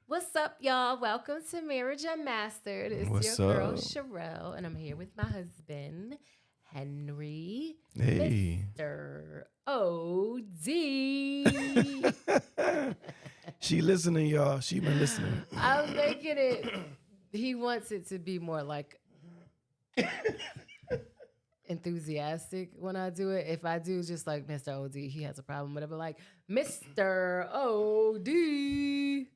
What's up, y'all? Welcome to Marriage Unmastered. It's your What's girl, up? Shireal, and I'm here with my husband, Henry, Hey. Mr. OD. She listening, y'all. She been listening. I'm making it, he wants it to be more like enthusiastic when I do it. If I do just like Mr. OD, he has a problem with it, but like Mr. OD.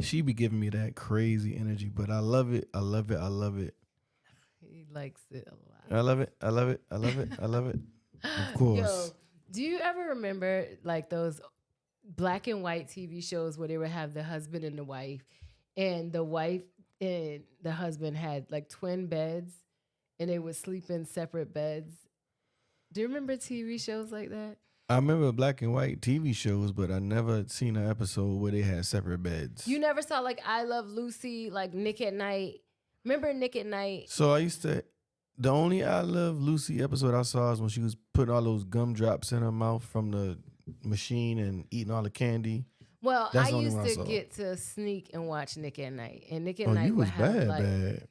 She be giving me that crazy energy, but I love it. I love it. I love it. He likes it a lot. I love it. I love it. I love it. I love it. Of course. Yo, do you ever remember like those black and white TV shows where they would have the husband and the wife and the husband had like twin beds and they would sleep in separate beds? Do you remember TV shows like that? I remember black and white TV shows, but I never seen an episode where they had separate beds. You never saw like I Love Lucy, like Nick at Night. Remember Nick at Night? So the only I Love Lucy episode I saw is when she was putting all those gumdrops in her mouth from the machine and eating all the candy. Well, That's I the only used one I to saw. get to sneak and watch Nick at Night. And Nick at Oh, Night you would was have bad, like bad.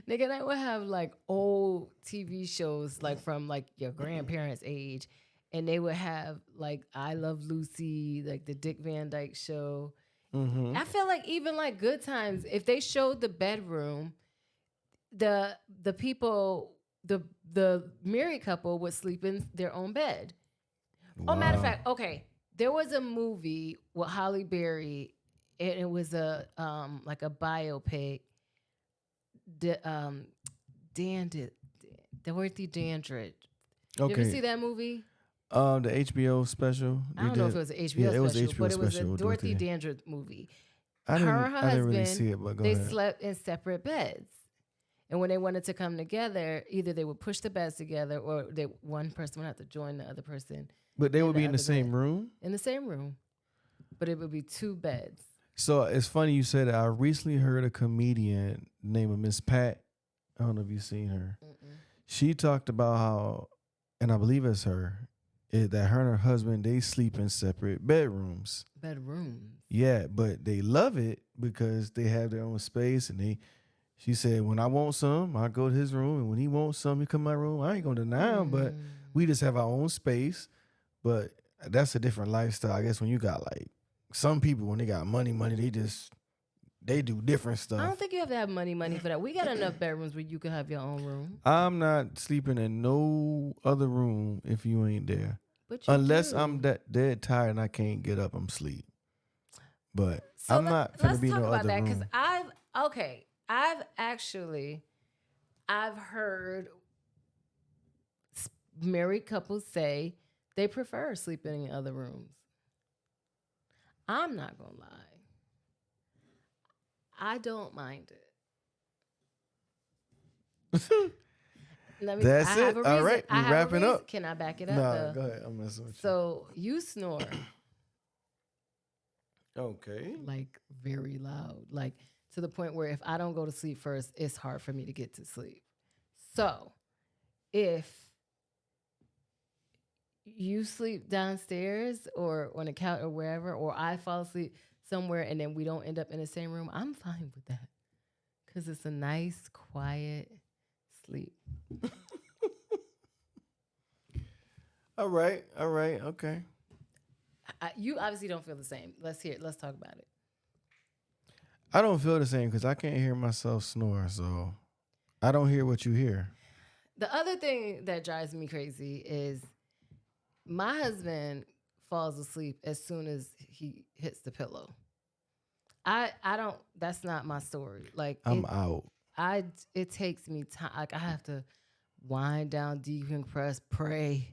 Nick and I would have like old TV shows like from like your grandparents' age. And they would have like I Love Lucy, like the Dick Van Dyke Show. Mm-hmm. I feel like even like Good Times, if they showed the bedroom, the people, the married couple would sleep in their own bed. Oh, matter of fact, okay, there was a movie with Holly Berry, and it was a like a biopic. Dorothy Dandridge. You ever see that movie? The HBO special. I don't know if it was an HBO special, it was HBO but it was a special with Dorothy Dandridge movie. I Her and didn't, her I didn't really husband, see it, but go they ahead. slept in separate beds. And when they wanted to come together, either they would push the beds together or one person would have to join the other person But they in would the be in the other same bed. room. in the same room. But it would be two beds. So it's funny you said that. I recently heard a comedian named Miss Pat. I don't know if you've seen her. Mm-mm. She talked about how, and I believe it's her, that her and her husband, they sleep in separate bedrooms. Bedrooms. Yeah, but they love it because they have their own space. And she said, when I want some, I go to his room. And when he wants some, he come to my room. I ain't going to deny him, but we just have our own space. But that's a different lifestyle. I guess when you got like, some people, when they got money, they do different stuff. I don't think you have to have money for that. We got enough bedrooms where you can have your own room. I'm not sleeping in no other room if you ain't there. But you Unless do. I'm dead tired and I can't get up, I'm asleep. But So I'm not finna let's be talk no about other that because room. I've heard married couples say they prefer sleeping in other rooms. I'm not gonna lie. I don't mind it. That's I have it. a All reason. right, I we have a wrapping reason. up. Can I back it up? Nah, go ahead. I'm messing with So you snore you. Okay. like very loud, like to the point where if I don't go to sleep first, it's hard for me to get to sleep. So if you sleep downstairs or on a couch or wherever, or I fall asleep somewhere and then we don't end up in the same room, I'm fine with that because it's a nice, quiet sleep. All right. Okay. You obviously don't feel the same. Let's talk about it. I don't feel the same because I can't hear myself snore, so I don't hear what you hear. The other thing that drives me crazy is my husband falls asleep as soon as he hits the pillow. I don't. That's not my story. Like I'm out. It takes me time. Like I have to wind down, decompress, pray,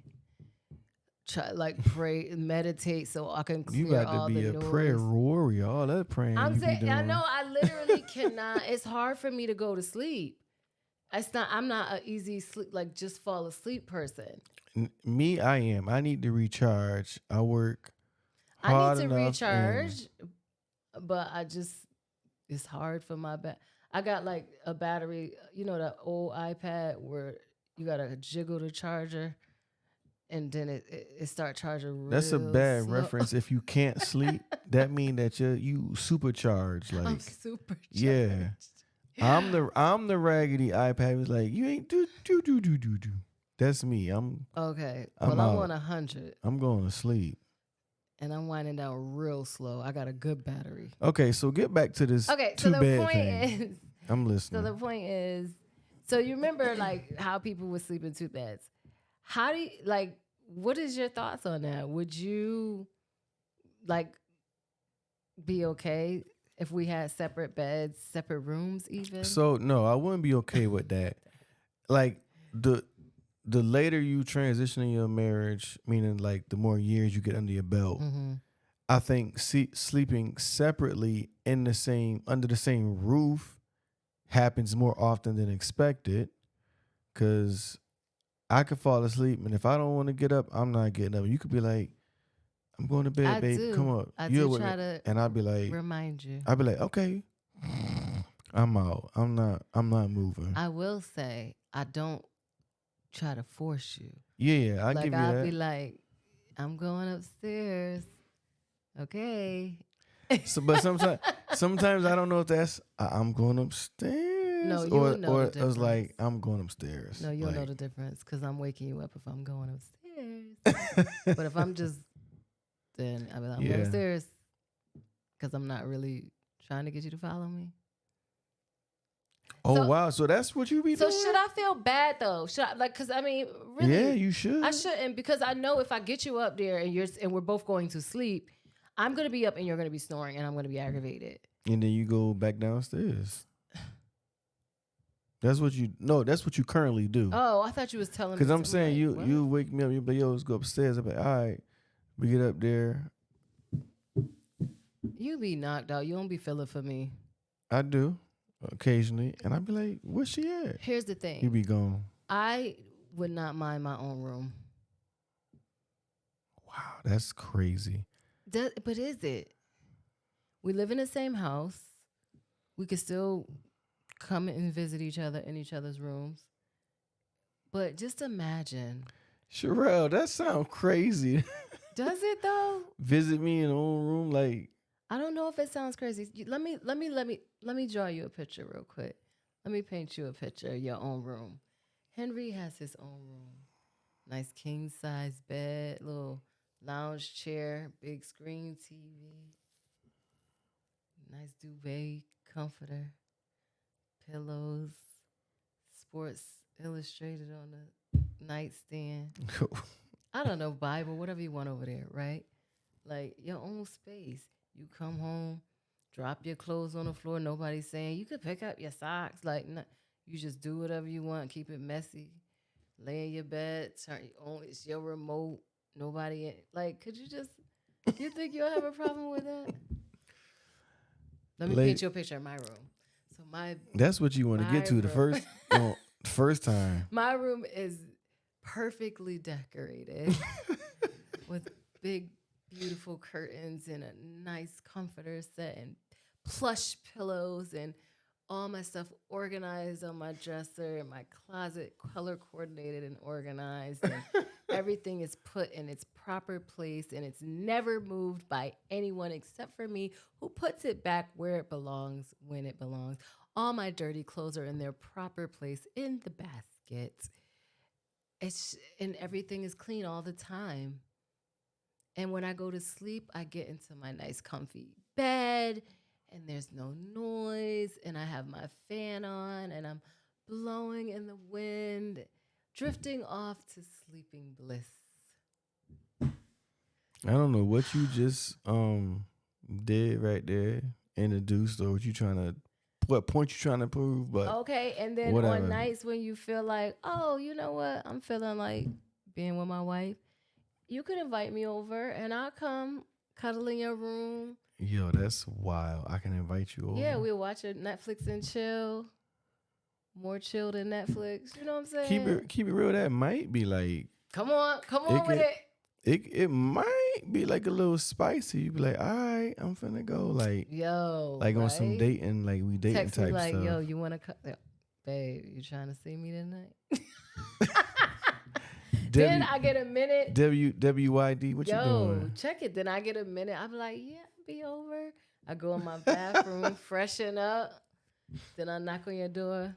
pray, meditate, so I can clear You got all to be the a noise. prayer warrior. All that praying I'm you be saying, doing. I know, I literally cannot. It's hard for me to go to sleep. I'm not an easy sleep, like just fall asleep person. Me, I am. I need to recharge. I work I hard need to enough recharge, but it's hard for my back. I got like a battery, the old iPad where you gotta jiggle the charger, and then it start charging real That's a bad slow. reference. If you can't sleep, that mean that you supercharged. Like, I'm supercharged. yeah. I'm the raggedy iPad. Was like, you ain't do. That's me. Okay. I'm Well, I'm out. on 100, I'm going to sleep. and I'm winding down real slow. I got a good battery. Okay, so get back to this Okay, so two the bed point thing. is, I'm listening. so the point is, so you remember like how people would sleep in two beds? How do you like? What is your thoughts on that? Would you like be okay if we had separate beds, separate rooms, even? So no, I wouldn't be okay with that. Like the later you transition in your marriage, meaning like the more years you get under your belt, Mm-hmm. I think sleeping separately in the same under the same roof happens more often than expected. Cause I could fall asleep, and if I don't want to get up, I'm not getting up. You could be like, "I'm going to bed, I babe. do. Come up." I You're do with try me. to And I'd be like, remind you. okay, I'm out. I'm not moving. I will say I don't try to force you. Yeah, I Like give you I'll that. be like, I'm going upstairs. Okay. So, but sometimes I don't know if that's I'm going upstairs. No, you or would know the or it was difference. like I'm going upstairs. No, you'll like, know the difference because I'm waking you up if I'm going upstairs. But if I'm just, then I'll be like, I'm going Yeah. upstairs because I'm not really trying to get you to follow me. Oh So- wow, so that's what you be So doing? should I feel bad though? Should I like? Because I mean, really, Yeah, you should. I shouldn't because I know if I get you up there and we're both going to sleep, I'm gonna be up and you're gonna be snoring and I'm gonna be aggravated. And then you go back downstairs. That's what you currently do. Oh, I thought you was telling me. Because I'm to- saying like, what? you wake me up, you be like, yo, let's go upstairs. I'm like, all right, we get up there. You be knocked out. You don't be feeling for me. I do occasionally, and I be like, where's she at? Here's the thing. You be gone. I would not mind my own room. Wow, that's crazy. But is it? We live in the same house. We could still come and visit each other in each other's rooms. But just imagine. Shireal, that sounds crazy. Does it though? Visit me in the own room, like I don't know if it sounds crazy. Let me draw you a picture real quick. Let me paint you a picture of your own room. Henry has his own room. Nice king size bed, little lounge chair, big screen TV, nice duvet, comforter, pillows, Sports Illustrated on the nightstand. I don't know, Bible, whatever you want over there, right? Like your own space. You come home, drop your clothes on the floor. Nobody's saying you could pick up your socks. Like you just do whatever you want. Keep it messy. Lay in your bed. It's your remote. Nobody in. Like, could you just? You think you'll have a problem with that? Let me paint you a picture of my room. So that's what you want to get to the room. first time. My room is perfectly decorated with big, beautiful curtains and a nice comforter set and plush pillows and all my stuff organized on my dresser and my closet color coordinated and organized. And everything is put in its proper place and it's never moved by anyone except for me, who puts it back where it belongs when it belongs. All my dirty clothes are in their proper place in the basket. And everything is clean all the time. And when I go to sleep, I get into my nice comfy bed and there's no noise and I have my fan on and I'm blowing in the wind, drifting off to sleeping bliss. I don't know what you just did right there, introduced, or what point you trying to prove, but okay, and then whatever. On nights when you feel like, oh, you know what, I'm feeling like being with my wife, you could invite me over and I'll come cuddle in your room. Yo, that's wild. I can invite you over. Yeah, we'll watch a Netflix and chill. More chill than Netflix. You know what I'm saying? Keep it real. That might be like, come on with it. It might be like a little spicy. You be like, all right, I'm finna go. Like, yo, like right? on some dating, like we dating Text type me like, stuff. yo, you want to babe, you trying to see me tonight? Then I get a minute. WYD, what you doing? Check it. Then I get a minute. I'm like, yeah, be over. I go in my bathroom, freshen up. Then I knock on your door.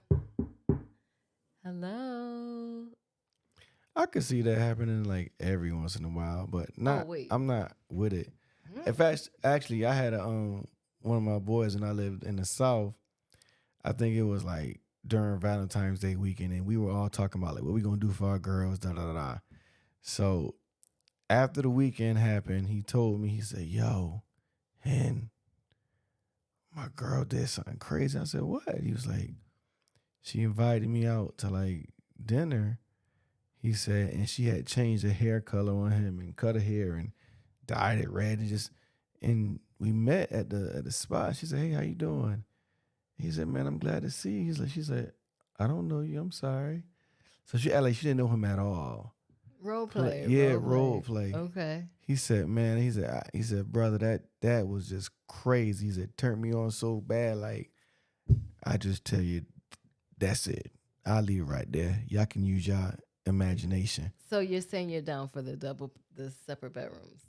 Hello. I could see that happening like every once in a while, but not. I'm not with it. In fact, actually, I had one of my boys, and I lived in the South. I think it was like during Valentine's Day weekend, and we were all talking about like what we gonna do for our girls, da da da. So after the weekend happened, he told me, he said, "Yo, Hen, my girl did something crazy." I said, "What?" He was like, "She invited me out to like dinner." He said, and she had changed the hair color on him and cut her hair and dyed it red and we met at the spot. She said, "Hey, how you doing?" He said, "Man, I'm glad to see you." She said, "I don't know you. I'm sorry." So she acted like she didn't know him at all. Role play. Role play. Okay. He said, "Man," he said, "Brother, that was just crazy." He said, "Turned me on so bad. Like, I just tell you, that's it. I'll leave it right there. Y'all can use y'all imagination." So you're saying you're down for the separate bedrooms?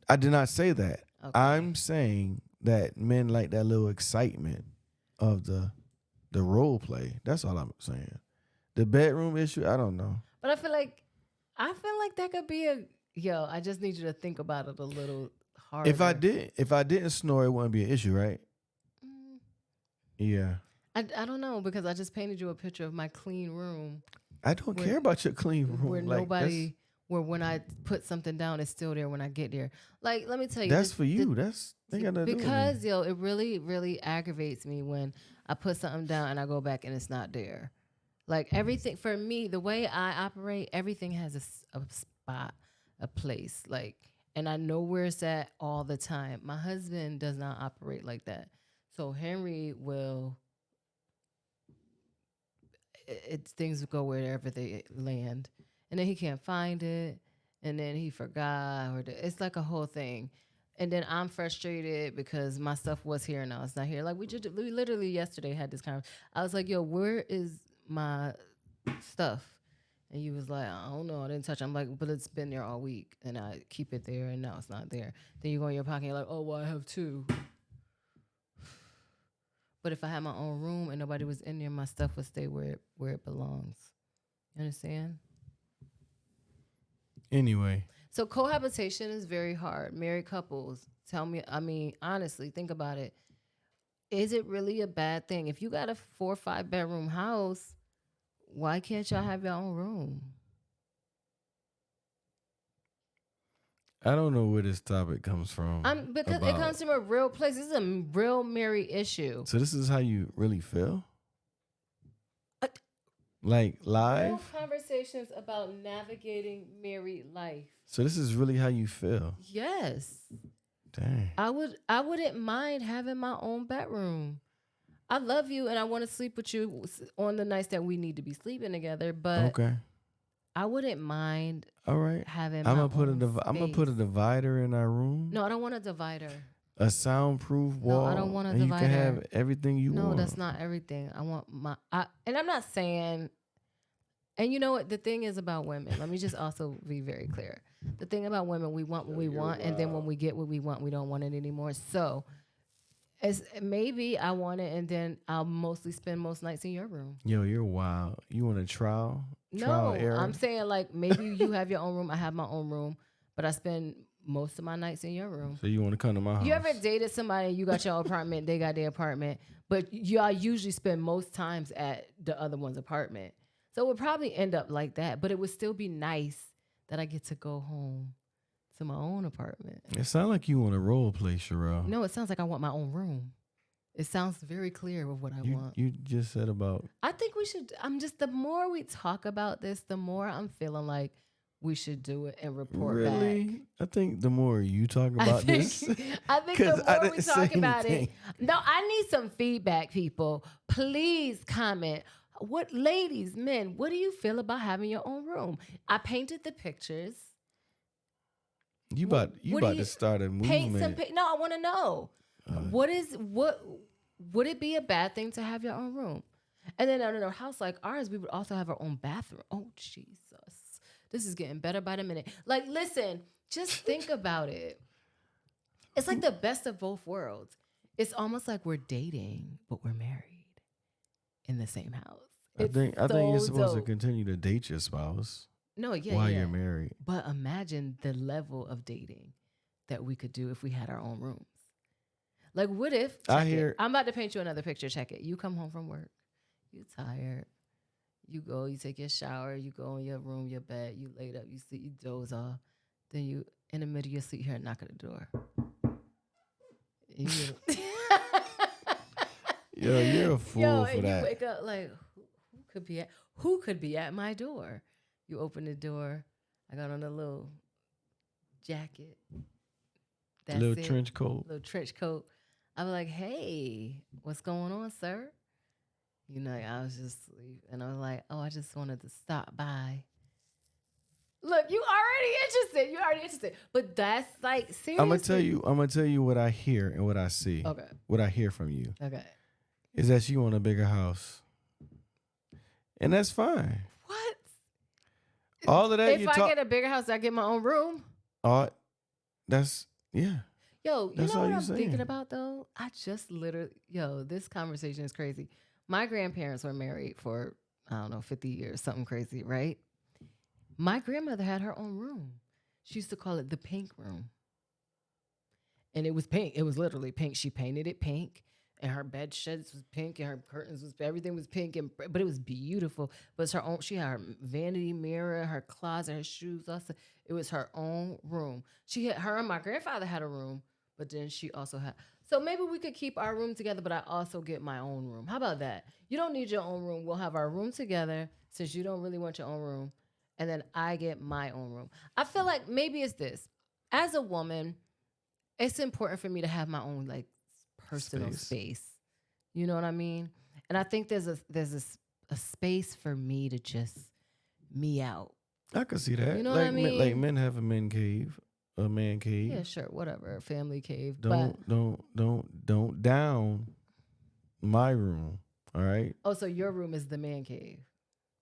I did not say that. Okay. I'm saying that men like that little excitement of the role play. That's all I'm saying. The bedroom issue, I don't know. But I feel like that could be I just need you to think about it a little harder. If I didn't snore, it wouldn't be an issue, right? Yeah. I don't know, because I just painted you a picture of my clean room. I don't care about your clean room. Where when I put something down, it's still there when I get there. Like, let me tell you. That's for you. Because it really, really aggravates me when I put something down and I go back and it's not there. Like, everything, for me, the way I operate, everything has a spot, a place. Like, and I know where it's at all the time. My husband does not operate like that. So Henry will... things go wherever they land, and then he can't find it, and then he forgot, or it's like a whole thing. And then I'm frustrated because my stuff was here and now it's not here. Like, we literally yesterday had this conversation. I was like, "Yo, where is my stuff?" And you was like, "I don't know, I didn't touch it." I'm like, "But it's been there all week, and I keep it there, and now it's not there." Then you go in your pocket, and you're like, "Oh, well, I have two." But if I had my own room and nobody was in there, my stuff would stay where it belongs. You understand? Anyway. So cohabitation is very hard. Married couples, tell me, I mean, honestly, think about it. Is it really a bad thing? If you got a 4 or 5 bedroom house, why can't y'all have your own room? I don't know where this topic comes from. Because it comes from a real place. This is a real married issue. So this is how you really feel? Like live? Real conversations about navigating married life. So this is really how you feel? Yes. Dang. I wouldn't mind having my own bedroom. I love you and I want to sleep with you on the nights that we need to be sleeping together, but okay. I wouldn't mind. All right. Having I'm gonna put a divider in our room. No, I don't want a divider. A soundproof wall. No, I don't want a and divider. You can have everything you want. No, that's not everything. I want and I'm not saying. And you know what the thing is about women? Let me just also be very clear. The thing about women, we want what we want, and then when we get what we want, we don't want it anymore. So, as maybe I want it, and then I'll mostly spend most nights in your room. Yo, you're wild. You want a trial? No, error? I'm saying like maybe you have your own room, I have my own room, but I spend most of my nights in your room. So you want to come to my house? You ever dated somebody, you got your apartment, they got their apartment, but y'all usually spend most times at the other one's apartment. So it would probably end up like that, but it would still be nice that I get to go home to my own apartment. It sounds like you want a role play, Shireal. No, it sounds like I want my own room. It sounds very clear of what I want. You just said about... I think we should... the more we talk about this, the more I'm feeling like we should do it and report back. Really? I think the more you talk about this... I think the more we talk about it... No, I need some feedback, people. Please comment. What, ladies, men, what do you feel about having your own room? I painted the pictures. You about to start a movement. No, I want to know. Would it be a bad thing to have your own room? And then in a house like ours, we would also have our own bathroom. Oh, Jesus. This is getting better by the minute. Like, listen, just think about it. It's like the best of both worlds. It's almost like we're dating, but we're married in the same house. I think so you're supposed to dope. continue to date your spouse No, yeah, while yeah. you're married. But imagine the level of dating that we could do if we had our own rooms. Like, what if? I'm about to paint you another picture. Check it. You come home from work. You tired. You go. You take your shower. You go in your room, your bed. You laid up. You sleep. You doze off. Then you, in the middle of your sleep, hear a knock at the door. Yo, you're a fool for that. You wake up like, who could be at my door? You open the door. I got on a little jacket. That's little trench coat. Little trench coat. I'm like, hey, what's going on, sir? You know, I was just asleep. And I was like, oh, I just wanted to stop by. Look, you already interested. But that's like, seriously. I'm gonna tell you what I hear and what I see. Okay. What I hear from you. Okay. Is that you want a bigger house. And that's fine. What? All of that. If I get a bigger house, I get my own room. That's yeah. Yo, you know what I'm thinking about though? I just literally, this conversation is crazy. My grandparents were married for, I don't know, 50 years, something crazy, right? My grandmother had her own room. She used to call it the pink room. And it was pink. It was literally pink. She painted it pink. And her bed sheets was pink, and her curtains everything was pink, but it was beautiful. But it's her own. She had her vanity mirror, her closet, her shoes. Also, it was her own room. Her and my grandfather had a room, but then she also had. So maybe we could keep our room together, but I also get my own room. How about that? You don't need your own room. We'll have our room together since you don't really want your own room, and then I get my own room. I feel like maybe it's this. As a woman, it's important for me to have my own personal space. You know what I mean? And I think there's a space for me to just me out. I could see that. You know what I mean? Like men have a man cave. Yeah, sure, whatever. A family cave. Don't down my room. All right. Oh, so your room is the man cave.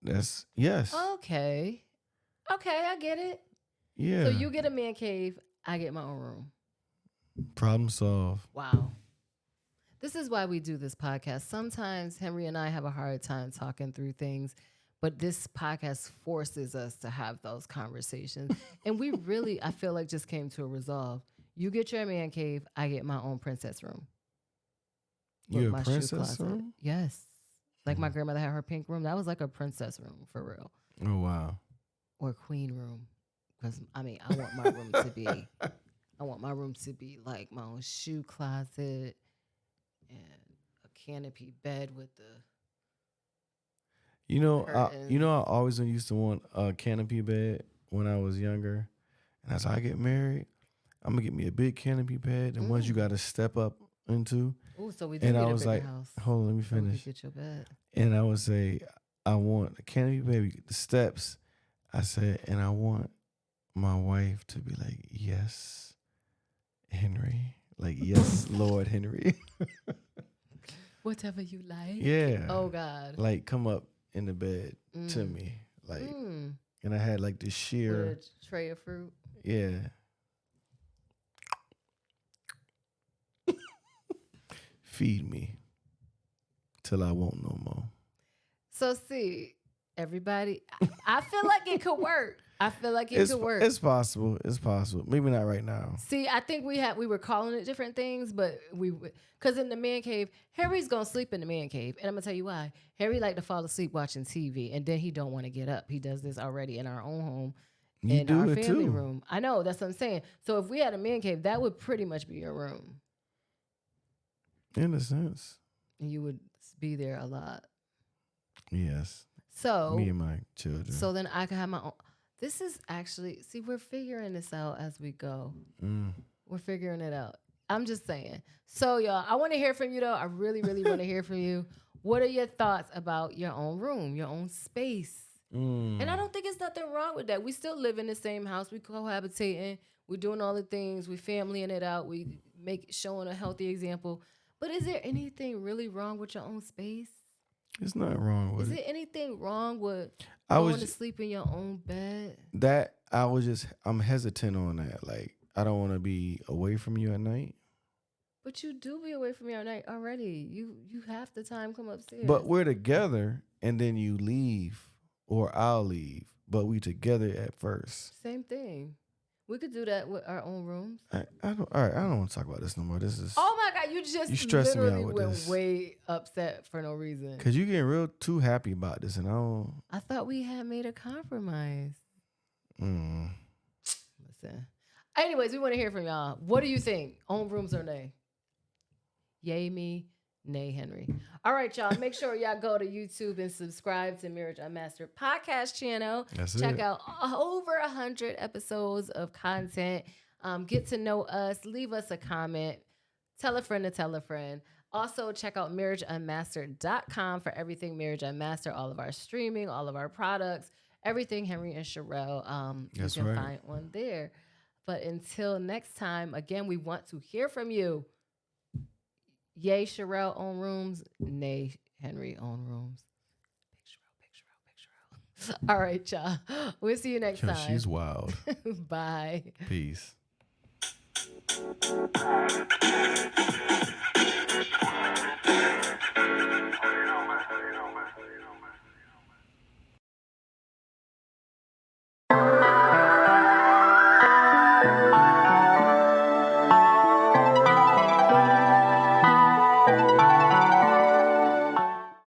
That's yes. Okay, I get it. Yeah. So you get a man cave, I get my own room. Problem solved. Wow. This is why we do this podcast. Sometimes Henry and I have a hard time talking through things, but this podcast forces us to have those conversations. And we really, I feel like, just came to a resolve. You get your man cave, I get my own princess room. You a princess room? Yes. Like my grandmother had her pink room. That was like a princess room for real. Oh, wow. Or queen room. Because, I want my room to be like my own shoe closet. And a canopy bed with the I always used to want a canopy bed when I was younger. And as I get married, I'm gonna get me a big canopy bed and ones you gotta step up into. Oh, so we did get a bigger house. Hold on, let me finish. So we could get your bed. And I would say, I want a canopy bed, the steps. I said, and I want my wife to be like, yes, Henry. Like, yes, Lord Henry. Whatever you like. Yeah. Oh, God. Like, come up in the bed to me. Like, and I had like this sheer. With a tray of fruit. Yeah. Feed me till I won't no more. So, see, everybody, I feel like it could work. Could work. It's possible. It's possible. Maybe not right now. See, I think we were calling it different things, but because in the man cave, Harry's gonna sleep in the man cave, and I'm gonna tell you why. Harry like to fall asleep watching TV, and then he don't want to get up. He does this already in our own home, in our family room. I know, that's what I'm saying. So if we had a man cave, that would pretty much be your room. In a sense. And you would be there a lot. Yes. So me and my children. So then I could have my own. This is actually, see, we're figuring this out as we go. We're figuring it out. I'm just saying. So, y'all, I want to hear from you, though. I really, really want to hear from you. What are your thoughts about your own room, your own space? And I don't think it's nothing wrong with that. We still live in the same house. We cohabitating. We're doing all the things. We familying it out. We showing a healthy example. But is there anything really wrong with your own space? There's nothing wrong with Is it. there anything wrong with I going was to sleep in your own bed? I'm hesitant on that. Like, I don't want to be away from you at night. But you do be away from your night already. You half the time come upstairs. But we're together, and then you leave, or I'll leave. But we together at first. Same thing. We could do that with our own rooms. I don't. All right, I don't want to talk about this no more. This is. Oh my God, you just stressing me out literally with went this. way upset for no reason. Cause you getting real too happy about this, and I don't. I thought we had made a compromise. Listen. Anyways, we want to hear from y'all. What do you think? Own rooms or nay? Yay me, nay Henry. All right, y'all. Make sure y'all go to YouTube and subscribe to Marriage Unmastered podcast channel. That's Check it. out over 100 episodes of content. Get to know us. Leave us a comment. Tell a friend to tell a friend. Also, check out marriageunmastered.com for everything Marriage Unmastered, all of our streaming, all of our products, everything Henry and Shireal. You That's can right. find on there. But until next time, again, we want to hear from you. Yay, Shireal own rooms. Nay, Henry own rooms. Big Shireal. All right, y'all. We'll see you next time. She's wild. Bye. Peace.